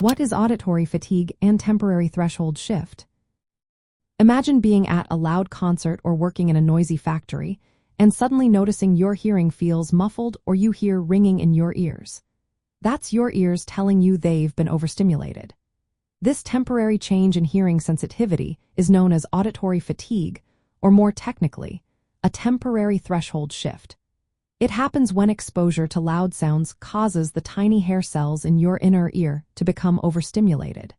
What is auditory fatigue and temporary threshold shift? Imagine being at a loud concert or working in a noisy factory, and suddenly noticing your hearing feels muffled or you hear ringing in your ears. That's your ears telling you they've been overstimulated. This temporary change in hearing sensitivity is known as auditory fatigue, or more technically, a temporary threshold shift. It happens when exposure to loud sounds causes the tiny hair cells in your inner ear to become overstimulated.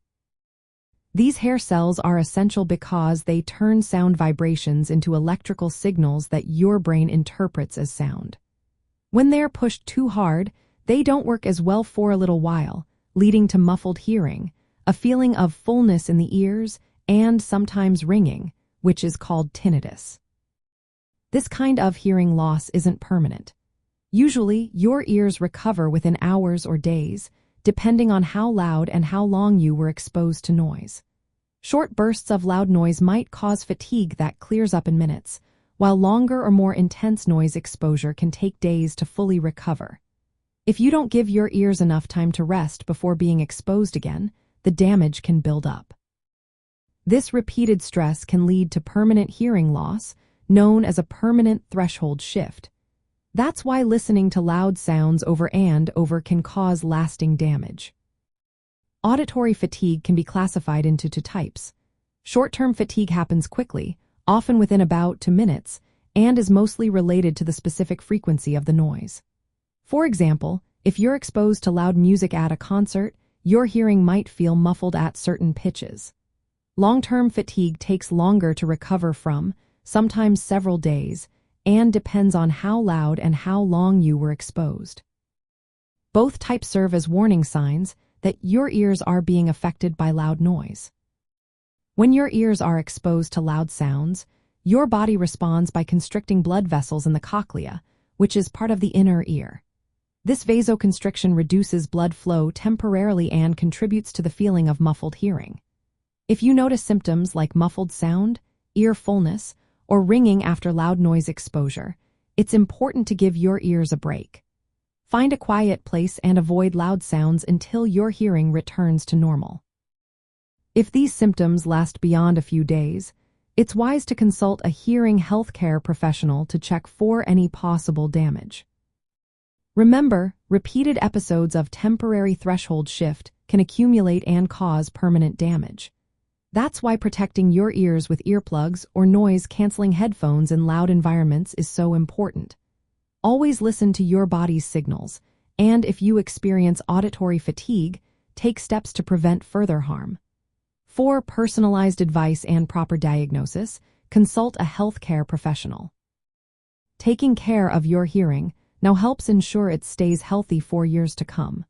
These hair cells are essential because they turn sound vibrations into electrical signals that your brain interprets as sound. When they're pushed too hard, they don't work as well for a little while, leading to muffled hearing, a feeling of fullness in the ears, and sometimes ringing, which is called tinnitus. This kind of hearing loss isn't permanent. Usually, your ears recover within hours or days, depending on how loud and how long you were exposed to noise. Short bursts of loud noise might cause fatigue that clears up in minutes, while longer or more intense noise exposure can take days to fully recover. If you don't give your ears enough time to rest before being exposed again, the damage can build up. This repeated stress can lead to permanent hearing loss, known as a permanent threshold shift. That's why listening to loud sounds over and over can cause lasting damage. Auditory fatigue can be classified into two types. Short-term fatigue happens quickly, often within about 2 minutes, and is mostly related to the specific frequency of the noise. For example, if you're exposed to loud music at a concert, your hearing might feel muffled at certain pitches. Long-term fatigue takes longer to recover from, sometimes several days, and depends on how loud and how long you were exposed. Both types serve as warning signs that your ears are being affected by loud noise. When your ears are exposed to loud sounds, your body responds by constricting blood vessels in the cochlea, which is part of the inner ear. This vasoconstriction reduces blood flow temporarily and contributes to the feeling of muffled hearing. If you notice symptoms like muffled sound, ear fullness, or ringing after loud noise exposure, it's important to give your ears a break. Find a quiet place and avoid loud sounds until your hearing returns to normal. If these symptoms last beyond a few days, it's wise to consult a hearing healthcare professional to check for any possible damage. Remember, repeated episodes of temporary threshold shift can accumulate and cause permanent damage. That's why protecting your ears with earplugs or noise-canceling headphones in loud environments is so important. Always listen to your body's signals, and if you experience auditory fatigue, take steps to prevent further harm. For personalized advice and proper diagnosis, consult a healthcare professional. Taking care of your hearing now helps ensure it stays healthy for years to come.